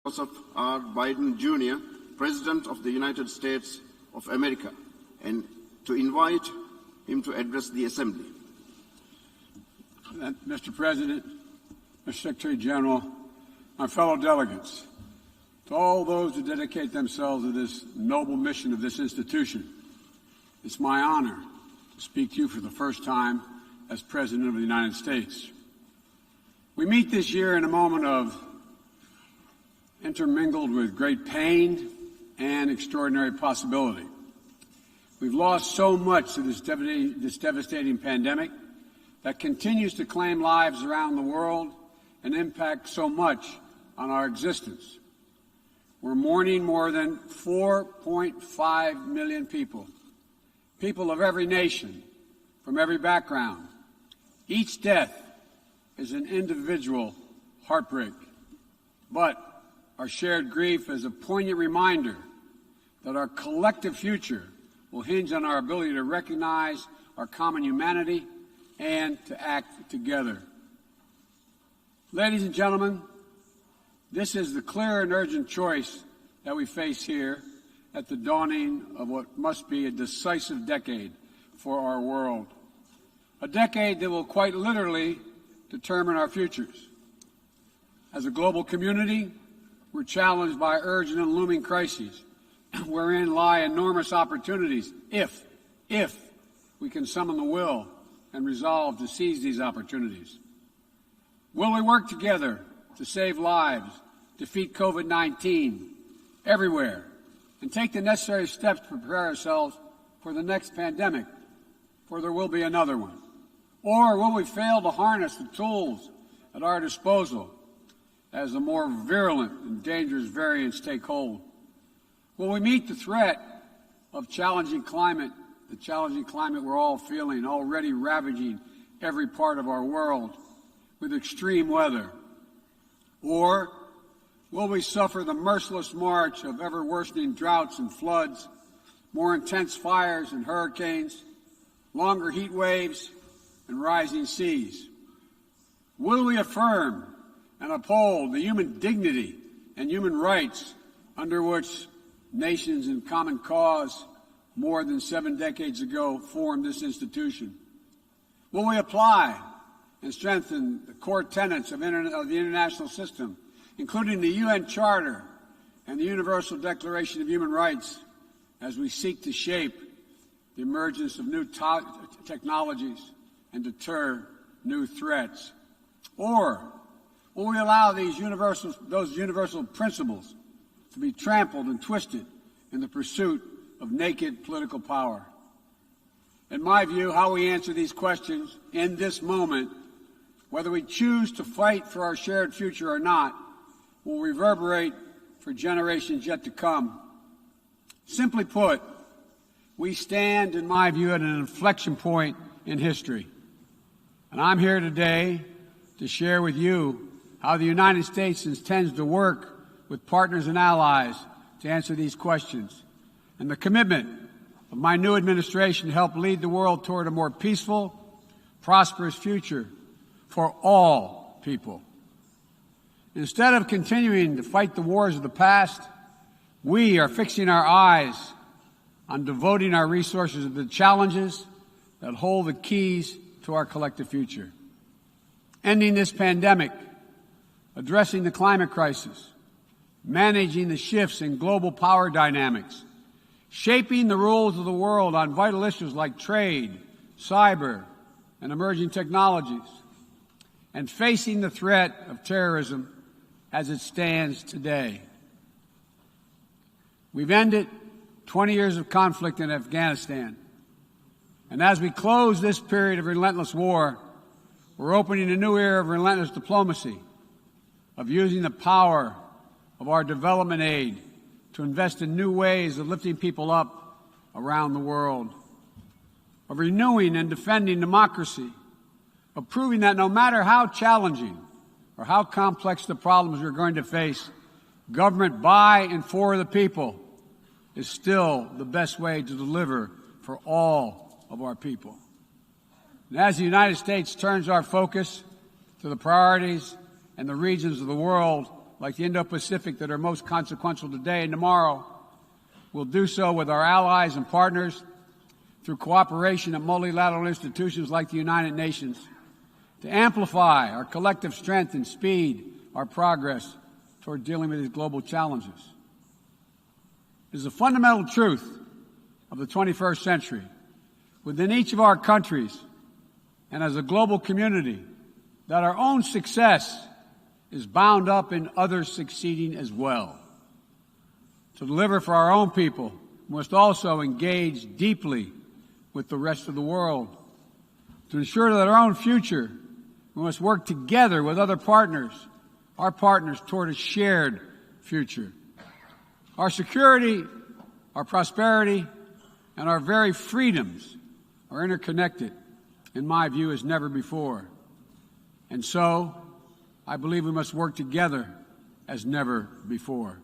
Joseph R. Biden Jr., President of the United States of America, and to invite him to address the Assembly. Mr. President, Mr. Secretary-General, my fellow delegates, to all those who dedicate themselves to this noble mission of this institution, it's my honor to speak to you for the first time as President of the United States. We meet this year in a moment of intermingled with great pain and extraordinary possibility. We've lost so much to this devastating pandemic that continues to claim lives around the world and impact so much on our existence. We're mourning more than 4.5 million people of every nation, from every background. Each death is an individual heartbreak, but our shared grief is a poignant reminder that our collective future will hinge on our ability to recognize our common humanity and to act together. Ladies and gentlemen, this is the clear and urgent choice that we face here at the dawning of what must be a decisive decade for our world. A decade that will quite literally determine our futures. As a global community, we're challenged by urgent and looming crises, wherein lie enormous opportunities if we can summon the will and resolve to seize these opportunities. Will we work together to save lives, defeat COVID-19 everywhere, and take the necessary steps to prepare ourselves for the next pandemic, for there will be another one? Or will we fail to harness the tools at our disposal as the more virulent and dangerous variants take hold? Will we meet the threat of the challenging climate we're all feeling, already ravaging every part of our world with extreme weather? Or will we suffer the merciless march of ever-worsening droughts and floods, more intense fires and hurricanes, longer heat waves, and rising seas? Will we affirm and uphold the human dignity and human rights under which nations in common cause more than 7 decades ago formed this institution? Will we apply and strengthen the core tenets of the international system, including the UN Charter and the Universal Declaration of Human Rights, as we seek to shape the emergence of new technologies and deter new threats? Or will we allow those universal principles to be trampled and twisted in the pursuit of naked political power? In my view, how we answer these questions in this moment, whether we choose to fight for our shared future or not, will reverberate for generations yet to come. Simply put, we stand, in my view, at an inflection point in history. And I'm here today to share with you how the United States intends to work with partners and allies to answer these questions, and the commitment of my new administration to help lead the world toward a more peaceful, prosperous future for all people. Instead of continuing to fight the wars of the past, we are fixing our eyes on devoting our resources to the challenges that hold the keys to our collective future. Ending this pandemic, addressing the climate crisis, managing the shifts in global power dynamics, shaping the rules of the world on vital issues like trade, cyber, and emerging technologies, and facing the threat of terrorism as it stands today. We've ended 20 years of conflict in Afghanistan, and as we close this period of relentless war, we're opening a new era of relentless diplomacy, of using the power of our development aid to invest in new ways of lifting people up around the world, of renewing and defending democracy, of proving that no matter how challenging or how complex the problems we're going to face, government by and for the people is still the best way to deliver for all of our people. And as the United States turns our focus to the priorities and the regions of the world like the Indo-Pacific, that are most consequential today and tomorrow, we'll do so with our allies and partners through cooperation at multilateral institutions like the United Nations to amplify our collective strength and speed our progress toward dealing with these global challenges. It is a fundamental truth of the 21st century within each of our countries and as a global community that our own success is bound up in others succeeding as well. To deliver for our own people, we must also engage deeply with the rest of the world. To ensure that our own future, we must work together with other partners, our partners, toward a shared future. Our security, our prosperity, and our very freedoms are interconnected, in my view, as never before. And so, I believe we must work together as never before.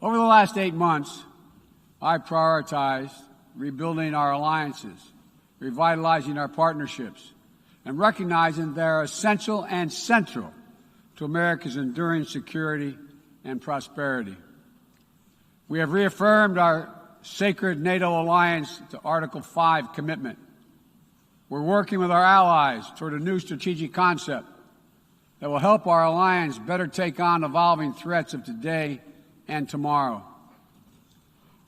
Over the last 8 months, I prioritized rebuilding our alliances, revitalizing our partnerships, and recognizing they're essential and central to America's enduring security and prosperity. We have reaffirmed our sacred NATO alliance to Article 5 commitment. We're working with our allies toward a new strategic concept that will help our alliance better take on evolving threats of today and tomorrow.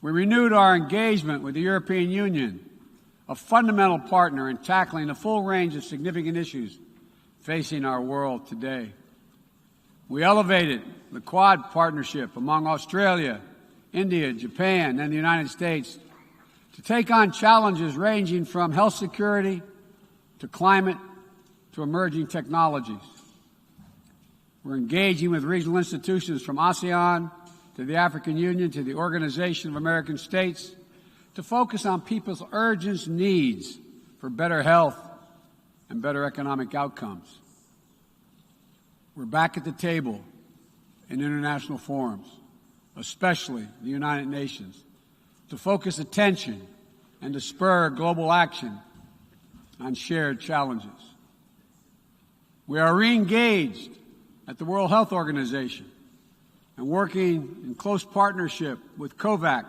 We renewed our engagement with the European Union, a fundamental partner in tackling a full range of significant issues facing our world today. We elevated the Quad partnership among Australia, India, Japan, and the United States to take on challenges ranging from health security to climate to emerging technologies. We're engaging with regional institutions from ASEAN to the African Union to the Organization of American States to focus on people's urgent needs for better health and better economic outcomes. We're back at the table in international forums, especially the United Nations, to focus attention and to spur global action on shared challenges. We are re-engaged at the World Health Organization and working in close partnership with COVAX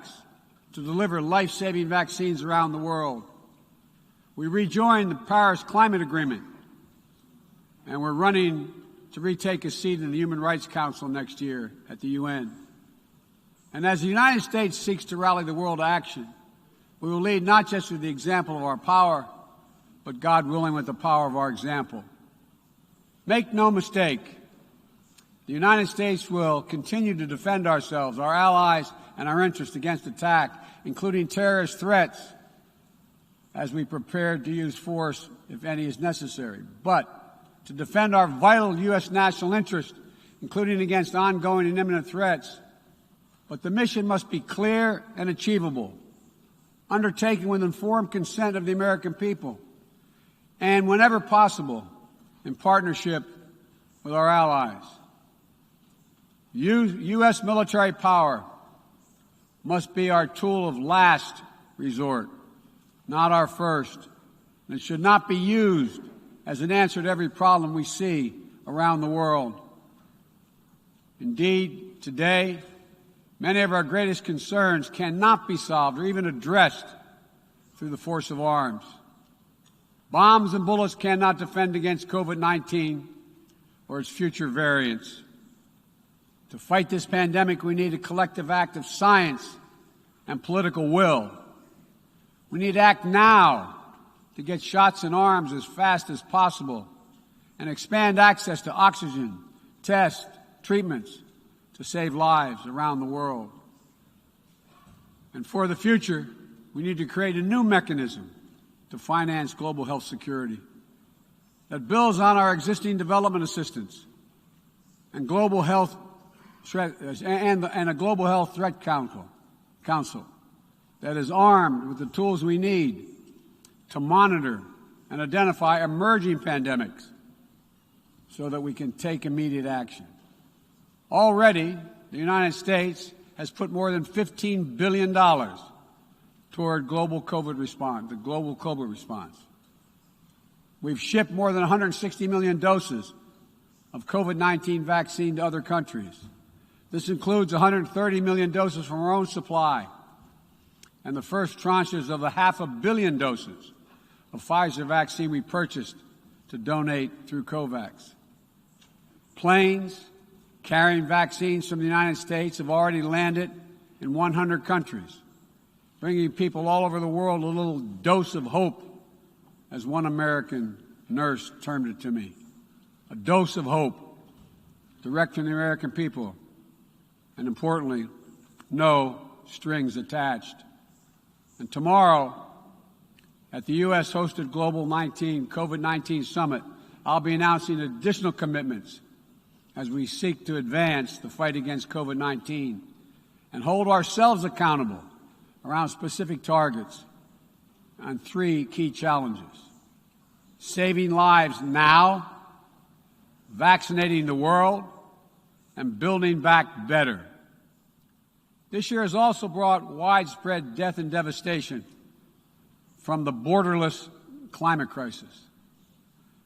to deliver life-saving vaccines around the world. We rejoined the Paris Climate Agreement, and we're running to retake a seat in the Human Rights Council next year at the UN. And as the United States seeks to rally the world to action, we will lead not just with the example of our power, but, God willing, with the power of our example. Make no mistake, the United States will continue to defend ourselves, our allies, and our interests against attack, including terrorist threats, as we prepare to use force, if any is necessary. But to defend our vital U.S. national interest, including against ongoing and imminent threats. But the mission must be clear and achievable, undertaken with informed consent of the American people, and whenever possible, in partnership with our allies. U.S. military power must be our tool of last resort, not our first. And it should not be used as an answer to every problem we see around the world. Indeed, today, many of our greatest concerns cannot be solved or even addressed through the force of arms. Bombs and bullets cannot defend against COVID-19 or its future variants. To fight this pandemic, we need a collective act of science and political will. We need to act now to get shots in arms as fast as possible and expand access to oxygen, tests, treatments to save lives around the world. And for the future, we need to create a new mechanism to finance global health security that builds on our existing development assistance and global health and a global health threat council that is armed with the tools we need to monitor and identify emerging pandemics so that we can take immediate action. Already, the United States has put more than $15 billion toward the global COVID response. We've shipped more than 160 million doses of COVID-19 vaccine to other countries. This includes 130 million doses from our own supply and the first tranches of 500 million doses of Pfizer vaccine we purchased to donate through COVAX. Planes carrying vaccines from the United States have already landed in 100 countries, bringing people all over the world a little dose of hope, as one American nurse termed it to me. A dose of hope direct from the American people, and importantly, no strings attached. And tomorrow, at the U.S.-hosted Global COVID-19 Summit, I'll be announcing additional commitments as we seek to advance the fight against COVID-19 and hold ourselves accountable around specific targets on 3 key challenges: saving lives now, vaccinating the world, and building back better. This year has also brought widespread death and devastation from the borderless climate crisis.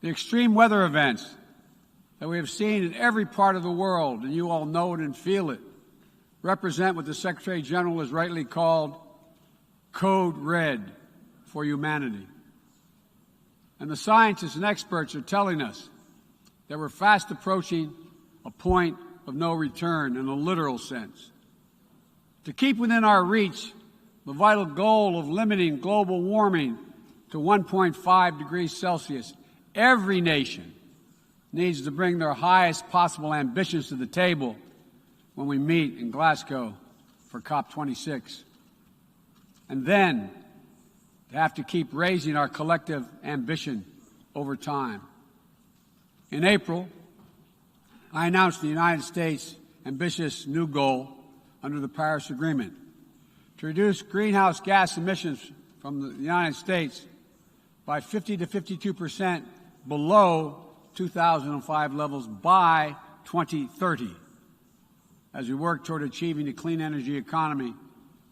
The extreme weather events that we have seen in every part of the world, and you all know it and feel it, represent what the Secretary-General has rightly called Code Red for humanity. And the scientists and experts are telling us that we're fast approaching a point of no return in a literal sense. To keep within our reach the vital goal of limiting global warming to 1.5 degrees Celsius, every nation needs to bring their highest possible ambitions to the table when we meet in Glasgow for COP26. And then to have to keep raising our collective ambition over time. In April, I announced the United States' ambitious new goal under the Paris Agreement to reduce greenhouse gas emissions from the United States by 50 to 52% below 2005 levels by 2030, as we work toward achieving a clean energy economy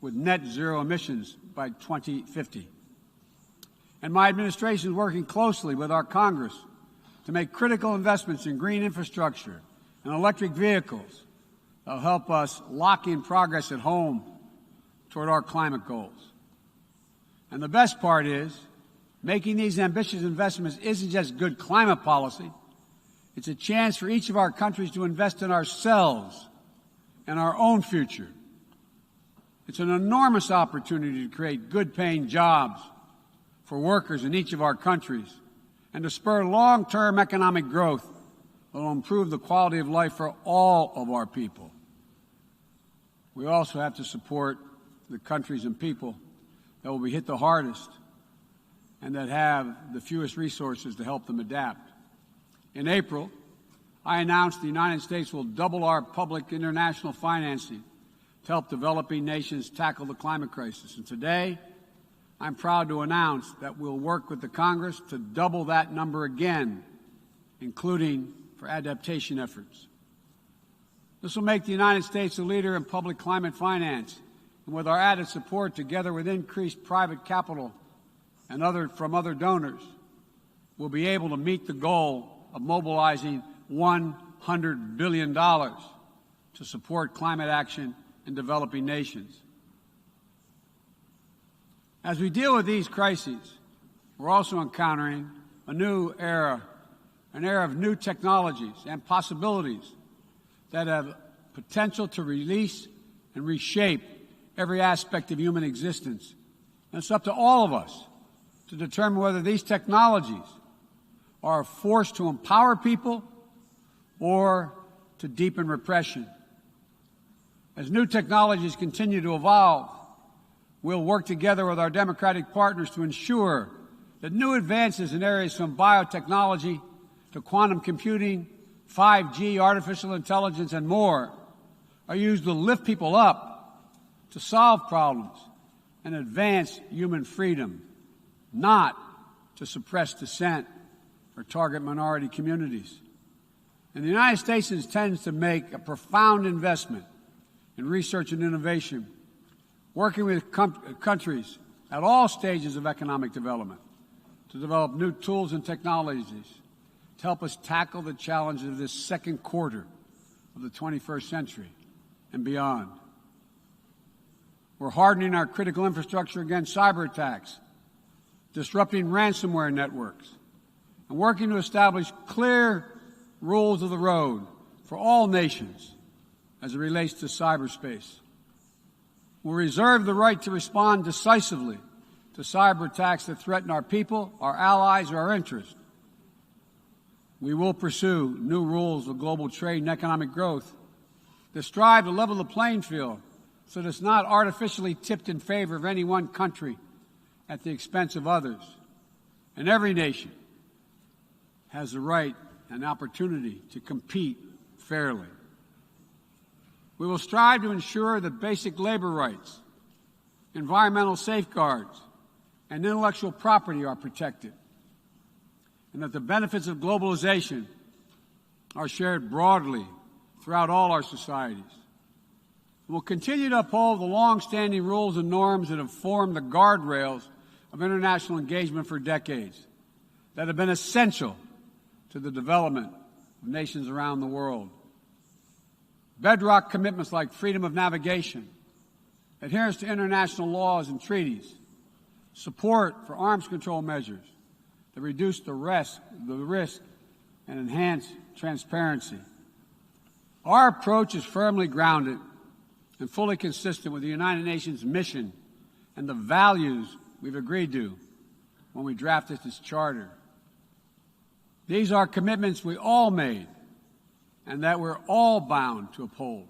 with net zero emissions by 2050. And my administration is working closely with our Congress to make critical investments in green infrastructure and electric vehicles that will help us lock in progress at home toward our climate goals. And the best part is, making these ambitious investments isn't just good climate policy. It's a chance for each of our countries to invest in ourselves and our own future. It's an enormous opportunity to create good-paying jobs for workers in each of our countries and to spur long-term economic growth that will improve the quality of life for all of our people. We also have to support the countries and people that will be hit the hardest and that have the fewest resources to help them adapt. In April, I announced the United States will double our public international financing to help developing nations tackle the climate crisis. And today, I'm proud to announce that we'll work with the Congress to double that number again, including for adaptation efforts. This will make the United States a leader in public climate finance, and with our added support, together with increased private capital and from other donors, we'll be able to meet the goal of mobilizing $100 billion to support climate action in developing nations. As we deal with these crises, we're also encountering a new era, an era of new technologies and possibilities that have potential to release and reshape every aspect of human existence. And it's up to all of us to determine whether these technologies are a force to empower people or to deepen repression. As new technologies continue to evolve, we'll work together with our democratic partners to ensure that new advances in areas from biotechnology to quantum computing, 5G, artificial intelligence, and more are used to lift people up, to solve problems, and advance human freedom, not to suppress dissent or target minority communities. And the United States intends to make a profound investment in research and innovation, working with countries at all stages of economic development to develop new tools and technologies to help us tackle the challenges of this second quarter of the 21st century and beyond. We're hardening our critical infrastructure against cyber attacks, disrupting ransomware networks, and working to establish clear rules of the road for all nations as it relates to cyberspace. We'll reserve the right to respond decisively to cyber attacks that threaten our people, our allies, or our interests. We will pursue new rules of global trade and economic growth that strive to level the playing field so that it's not artificially tipped in favor of any one country at the expense of others. And every nation has the right and opportunity to compete fairly. We will strive to ensure that basic labor rights, environmental safeguards, and intellectual property are protected, and that the benefits of globalization are shared broadly throughout all our societies. We'll continue to uphold the long-standing rules and norms that have formed the guardrails of international engagement for decades, that have been essential to the development of nations around the world. Bedrock commitments like freedom of navigation, adherence to international laws and treaties, support for arms control measures that reduce the risk and enhance transparency. Our approach is firmly grounded and fully consistent with the United Nations mission and the values we've agreed to when we drafted this charter. These are commitments we all made and that we're all bound to uphold.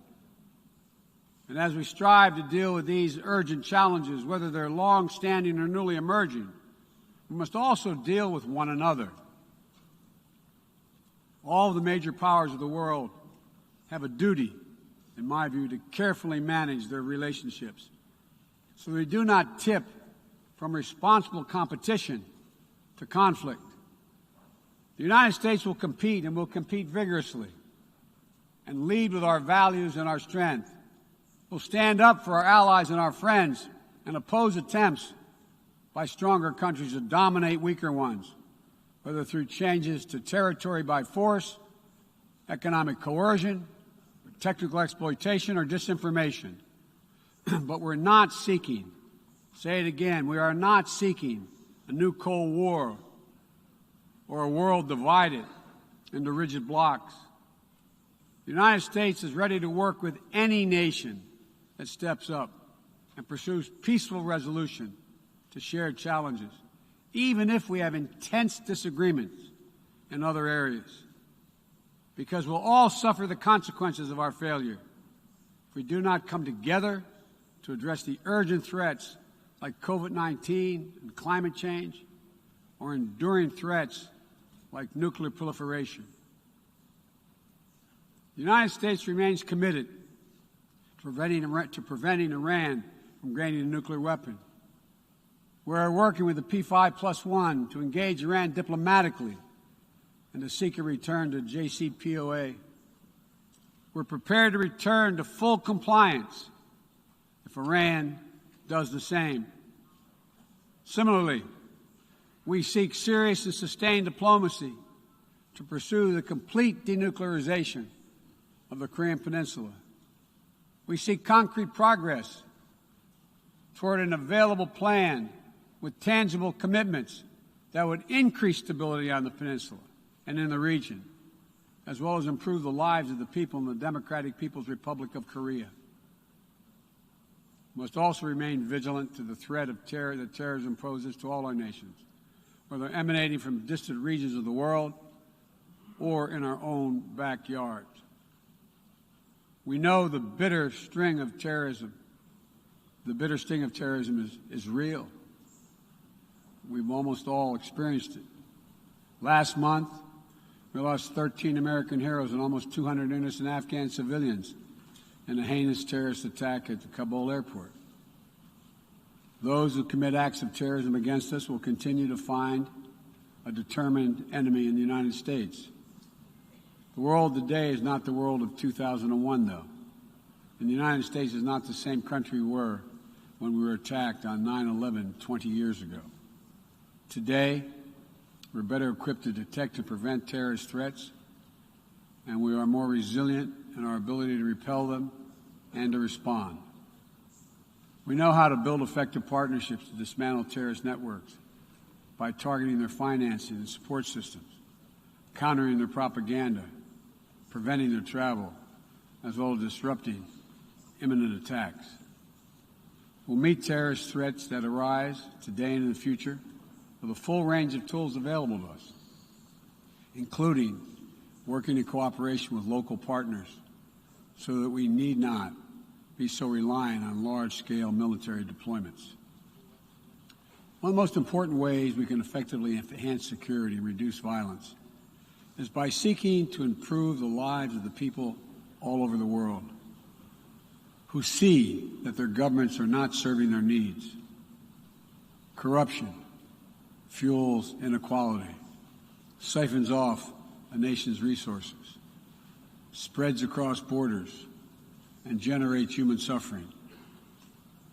And as we strive to deal with these urgent challenges, whether they're long-standing or newly emerging, we must also deal with one another. All of the major powers of the world have a duty, in my view, to carefully manage their relationships so they do not tip from responsible competition to conflict. The United States will compete, and will compete vigorously, and lead with our values and our strength. We'll stand up for our allies and our friends and oppose attempts by stronger countries to dominate weaker ones, whether through changes to territory by force, economic coercion, technical exploitation, or disinformation. But we're not seeking, say it again, we are not seeking a new Cold War or a world divided into rigid blocks. The United States is ready to work with any nation that steps up and pursues peaceful resolution to shared challenges, even if we have intense disagreements in other areas, because we'll all suffer the consequences of our failure if we do not come together to address the urgent threats like COVID-19 and climate change, or enduring threats like nuclear proliferation. The United States remains committed to preventing Iran from gaining a nuclear weapon. We're working with the P5+1 to engage Iran diplomatically and to seek a return to JCPOA. We're prepared to return to full compliance if Iran does the same. Similarly, we seek serious and sustained diplomacy to pursue the complete denuclearization of the Korean Peninsula. We seek concrete progress toward an available plan with tangible commitments that would increase stability on the peninsula and in the region, as well as improve the lives of the people in the Democratic People's Republic of Korea. We must also remain vigilant to the threat of terror that terrorism poses to all our nations, whether emanating from distant regions of the world or in our own backyards. We know the bitter sting of terrorism is real. We've almost all experienced it. Last month, we lost 13 American heroes and almost 200 innocent Afghan civilians in a heinous terrorist attack at the Kabul airport. Those who commit acts of terrorism against us will continue to find a determined enemy in the United States. The world today is not the world of 2001, though. And the United States is not the same country we were when we were attacked on 9/11 20 years ago. Today, We're better equipped to detect and prevent terrorist threats, and we are more resilient in our ability to repel them and to respond. We know how to build effective partnerships to dismantle terrorist networks by targeting their financing and support systems, countering their propaganda, preventing their travel, as well as disrupting imminent attacks. We'll meet terrorist threats that arise today and in the future with a full range of tools available to us, including working in cooperation with local partners so that we need not be so reliant on large-scale military deployments. One of the most important ways we can effectively enhance security and reduce violence is by seeking to improve the lives of the people all over the world who see that their governments are not serving their needs. Corruption fuels inequality, siphons off a nation's resources, spreads across borders, and generates human suffering.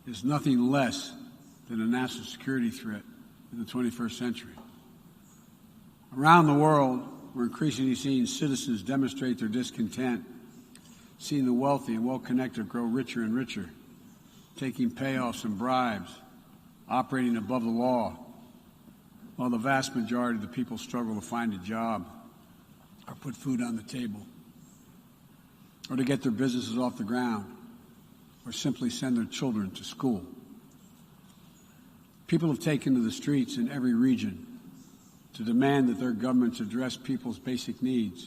Is nothing less than a national security threat in the 21st century. Around the world, we're increasingly seeing citizens demonstrate their discontent, seeing the wealthy and well-connected grow richer and richer, taking payoffs and bribes, operating above the law, while the vast majority of the people struggle to find a job or put food on the table, or to get their businesses off the ground, or simply send their children to school. People have taken to the streets in every region to demand that their governments address people's basic needs,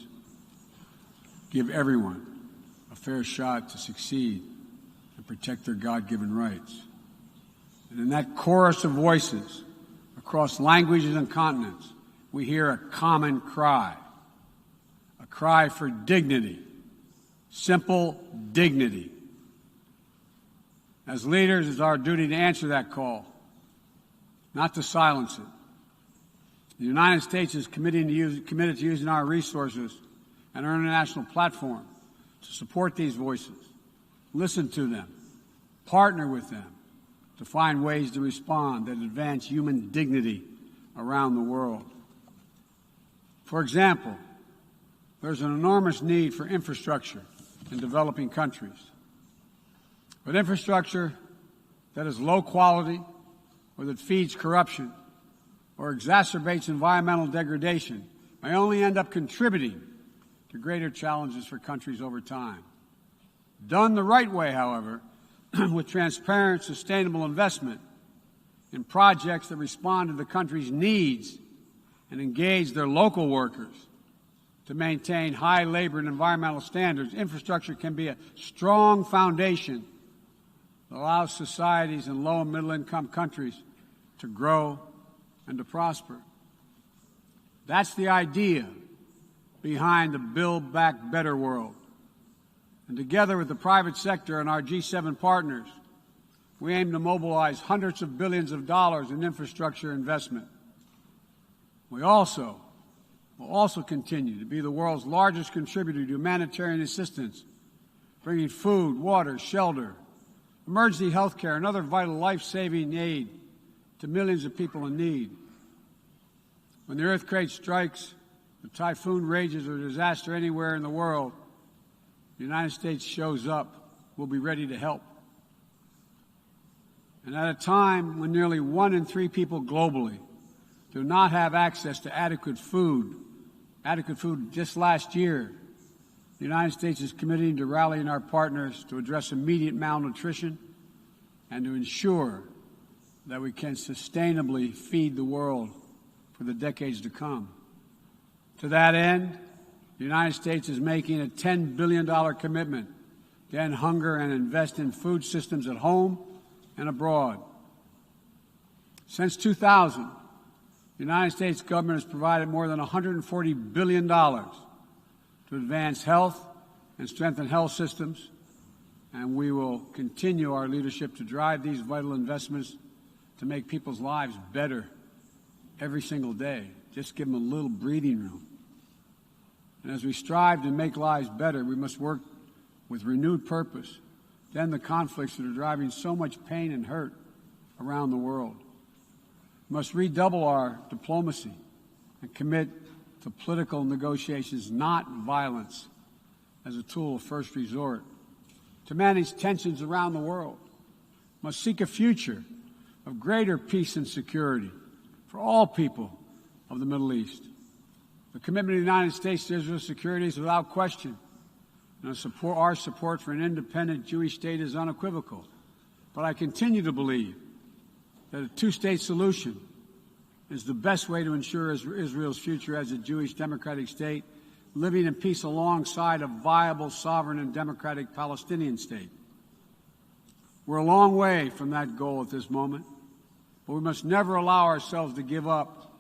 give everyone a fair shot to succeed, and protect their God-given rights. And in that chorus of voices across languages and continents, we hear a common cry, a cry for dignity, simple dignity. As leaders, it's our duty to answer that call, not to silence it. The United States is committed to using our resources and our international platform to support these voices, listen to them, partner with them to find ways to respond that advance human dignity around the world. For example, there's an enormous need for infrastructure in developing countries. But infrastructure that is low quality or that feeds corruption or exacerbates environmental degradation may only end up contributing to greater challenges for countries over time. Done the right way, however, with transparent, sustainable investment in projects that respond to the country's needs and engage their local workers to maintain high labor and environmental standards, infrastructure can be a strong foundation that allows societies in low and middle-income countries to grow and to prosper. That's the idea behind the Build Back Better world. And together with the private sector and our G7 partners, we aim to mobilize hundreds of billions of dollars in infrastructure investment. We will also continue to be the world's largest contributor to humanitarian assistance, bringing food, water, shelter, emergency health care, and other vital life-saving aid to millions of people in need. When the earthquake strikes, the typhoon rages, or disaster anywhere in the world, the United States shows up. We'll be ready to help. And at a time when nearly 1 in 3 people globally do not have access to adequate food just last year, the United States is committing to rallying our partners to address immediate malnutrition and to ensure that we can sustainably feed the world for the decades to come. To that end, the United States is making a $10 billion commitment to end hunger and invest in food systems at home and abroad. Since 2000, the United States government has provided more than $140 billion to advance health and strengthen health systems, and we will continue our leadership to drive these vital investments to make people's lives better every single day. Just give them a little breathing room. And as we strive to make lives better, we must work with renewed purpose to end the conflicts that are driving so much pain and hurt around the world. We must redouble our diplomacy and commit to political negotiations, not violence, as a tool of first resort, to manage tensions around the world, must seek a future of greater peace and security for all people of the Middle East. The commitment of the United States to Israel's security is without question, and our support for an independent Jewish state is unequivocal. But I continue to believe that a two-state solution is the best way to ensure Israel's future as a Jewish democratic state, living in peace alongside a viable, sovereign, and democratic Palestinian state. We're a long way from that goal at this moment, but we must never allow ourselves to give up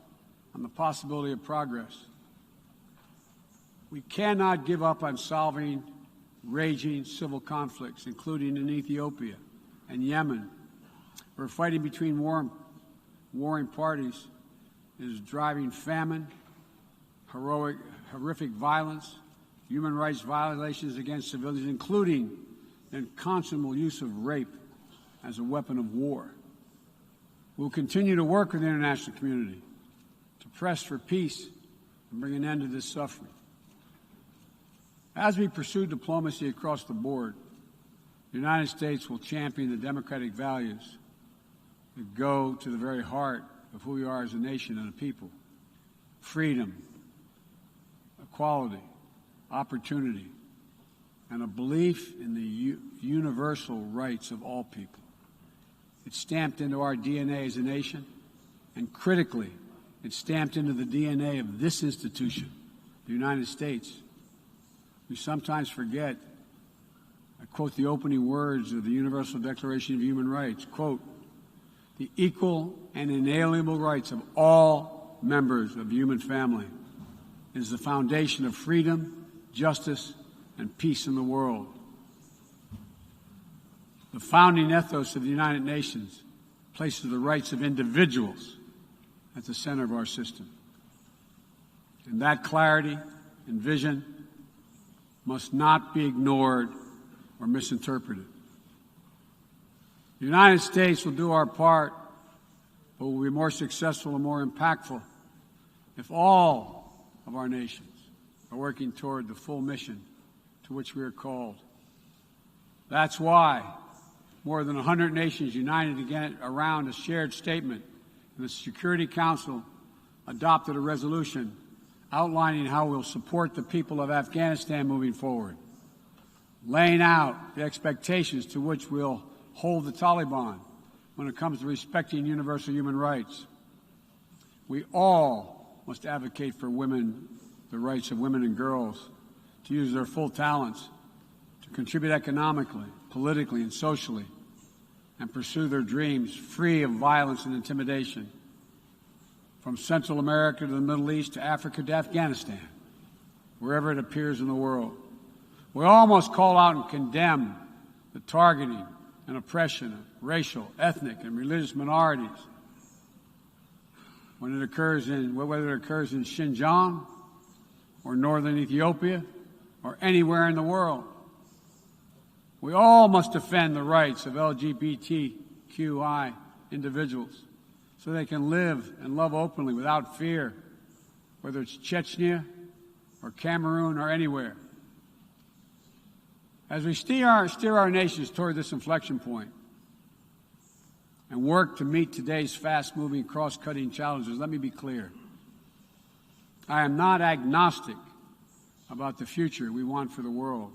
on the possibility of progress. We cannot give up on solving raging civil conflicts, including in Ethiopia and Yemen, where fighting between warring parties is driving famine, horrific violence, human rights violations against civilians, including the unconscionable use of rape as a weapon of war. We'll continue to work with the international community to press for peace and bring an end to this suffering. As we pursue diplomacy across the board, the United States will champion the democratic values that go to the very heart of who we are as a nation and a people: freedom, equality, opportunity, and a belief in the universal rights of all people. It's stamped into our DNA as a nation, and critically, it's stamped into the DNA of this institution, the United States. We sometimes forget. I quote the opening words of the Universal Declaration of Human Rights, quote, "The equal and inalienable rights of all members of the human family is the foundation of freedom, justice, and peace in the world." The founding ethos of the United Nations places the rights of individuals at the center of our system. And that clarity and vision must not be ignored or misinterpreted. The United States will do our part, but will be more successful and more impactful if all of our nations are working toward the full mission to which we are called. That's why more than 100 nations united again around a shared statement, and the Security Council adopted a resolution outlining how we'll support the people of Afghanistan moving forward, laying out the expectations to which we'll hold the Taliban when it comes to respecting universal human rights. We all must advocate for women, the rights of women and girls to use their full talents, to contribute economically, politically, and socially, and pursue their dreams free of violence and intimidation. From Central America to the Middle East to Africa to Afghanistan, wherever it appears in the world. We all must call out and condemn the targeting and oppression of racial, ethnic, and religious minorities when it occurs whether it occurs in Xinjiang or northern Ethiopia or anywhere in the world. We all must defend the rights of LGBTQI individuals so they can live and love openly without fear, whether it's Chechnya or Cameroon or anywhere. As we steer our nations toward this inflection point and work to meet today's fast-moving, cross-cutting challenges, let me be clear. I am not agnostic about the future we want for the world.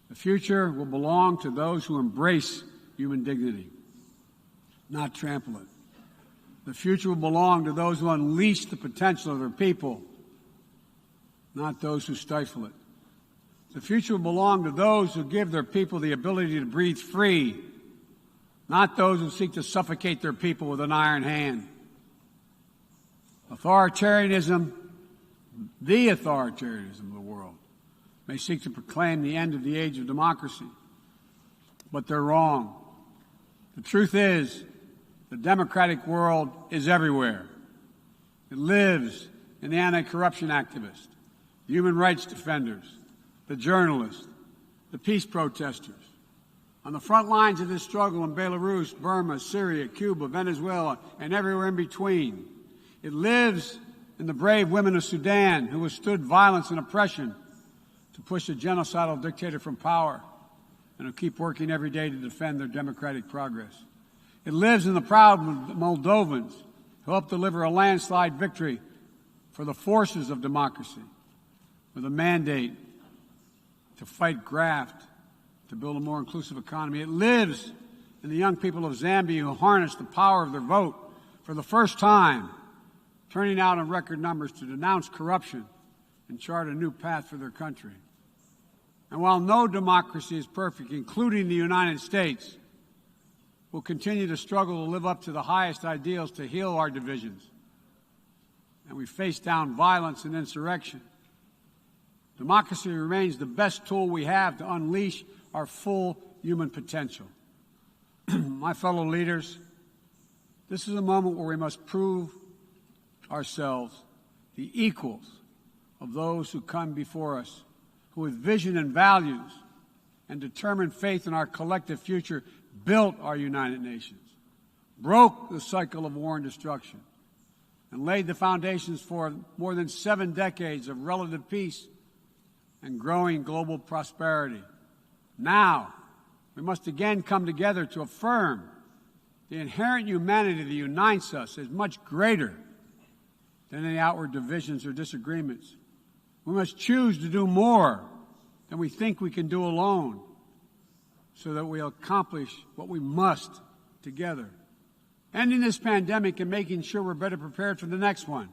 The future will belong to those who embrace human dignity, not trample it. The future will belong to those who unleash the potential of their people, not those who stifle it. The future will belong to those who give their people the ability to breathe free, not those who seek to suffocate their people with an iron hand. Authoritarianism, the authoritarianism of the world, may seek to proclaim the end of the age of democracy, but they're wrong. The truth is, the democratic world is everywhere. It lives in the anti-corruption activists, the human rights defenders, the journalists, the peace protesters. On the front lines of this struggle in Belarus, Burma, Syria, Cuba, Venezuela, and everywhere in between. It lives and the brave women of Sudan who withstood violence and oppression to push a genocidal dictator from power and who keep working every day to defend their democratic progress. It lives in the proud Moldovans who helped deliver a landslide victory for the forces of democracy with a mandate to fight graft, to build a more inclusive economy. It lives in the young people of Zambia who harnessed the power of their vote for the first time, turning out in record numbers to denounce corruption and chart a new path for their country. And while no democracy is perfect, including the United States, we'll continue to struggle to live up to the highest ideals to heal our divisions. And we face down violence and insurrection. Democracy remains the best tool we have to unleash our full human potential. My fellow leaders, this is a moment where we must prove ourselves the equals of those who come before us, who with vision and values and determined faith in our collective future built our United Nations, broke the cycle of war and destruction, and laid the foundations for more than 7 decades of relative peace and growing global prosperity. Now, we must again come together to affirm the inherent humanity that unites us is much greater than any outward divisions or disagreements. We must choose to do more than we think we can do alone so that we'll accomplish what we must together. Ending this pandemic and making sure we're better prepared for the next one.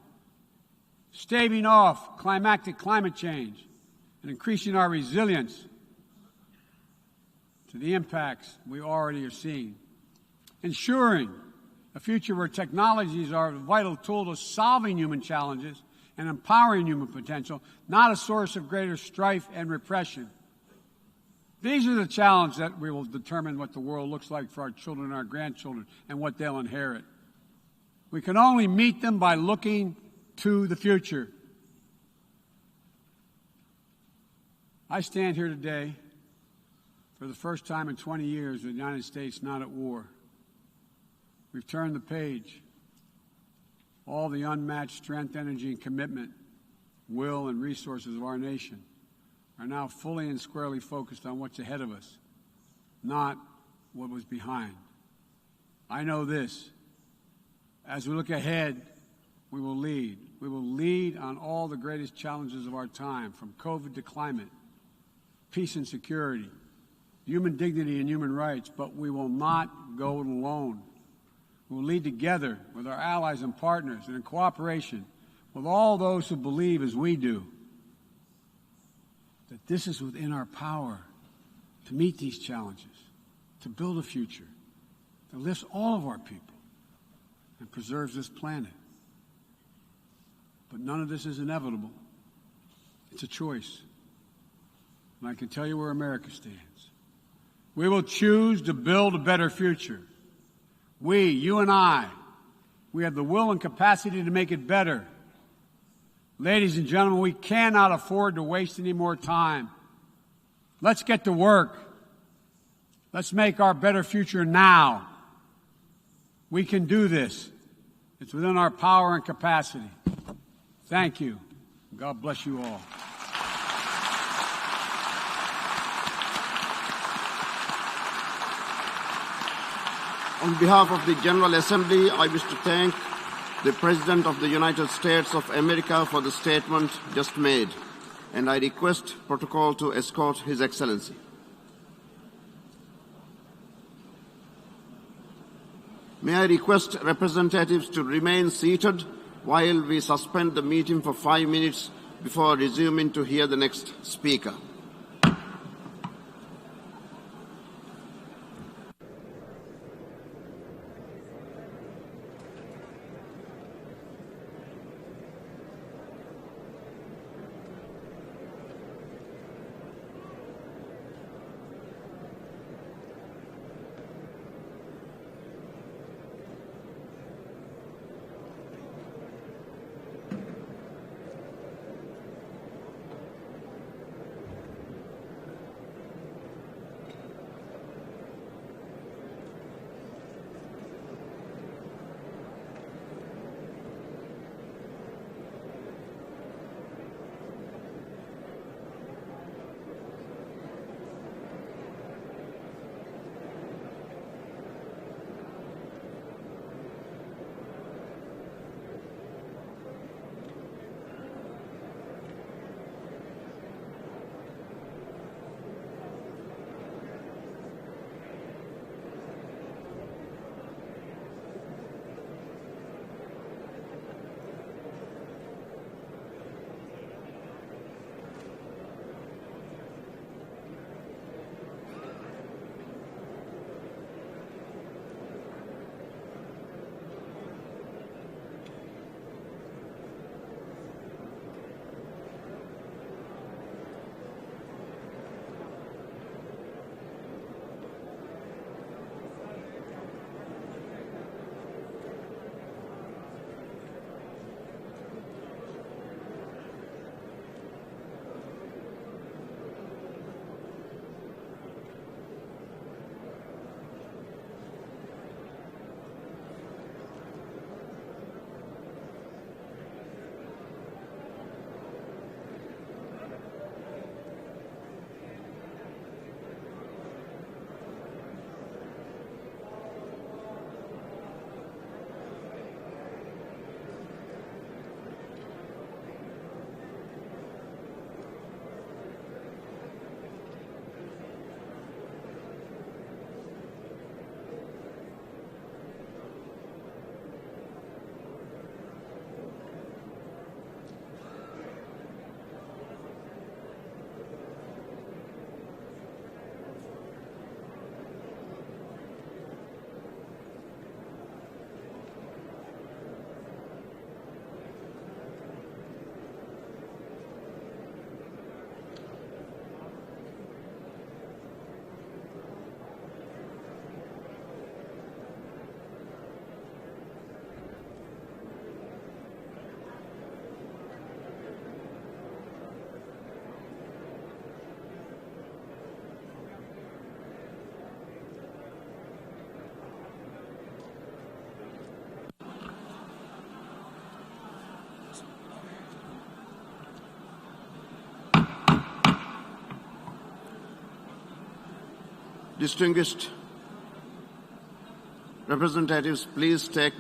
Staving off climactic climate change and increasing our resilience to the impacts we already are seeing. Ensuring a future where technologies are a vital tool to solving human challenges and empowering human potential, not a source of greater strife and repression. These are the challenges that we will determine what the world looks like for our children and our grandchildren and what they'll inherit. We can only meet them by looking to the future. I stand here today for the first time in 20 years with the United States not at war. We've turned the page. All the unmatched strength, energy, and commitment, will, and resources of our nation are now fully and squarely focused on what's ahead of us, not what was behind. I know this. As we look ahead, we will lead. We will lead on all the greatest challenges of our time, from COVID to climate, peace and security, human dignity and human rights, but we will not go it alone. We will lead together with our allies and partners and in cooperation with all those who believe as we do that this is within our power to meet these challenges, to build a future that lifts all of our people and preserves this planet. But none of this is inevitable. It's a choice. And I can tell you where America stands. We will choose to build a better future. We, you and I, we have the will and capacity to make it better. Ladies and gentlemen, we cannot afford to waste any more time. Let's get to work. Let's make our better future now. We can do this. It's within our power and capacity. Thank you. God bless you all. On behalf of the General Assembly, I wish to thank the President of the United States of America for the statement just made, and I request protocol to escort His Excellency. May I request representatives to remain seated while we suspend the meeting for 5 minutes before resuming to hear the next speaker. Distinguished representatives, please take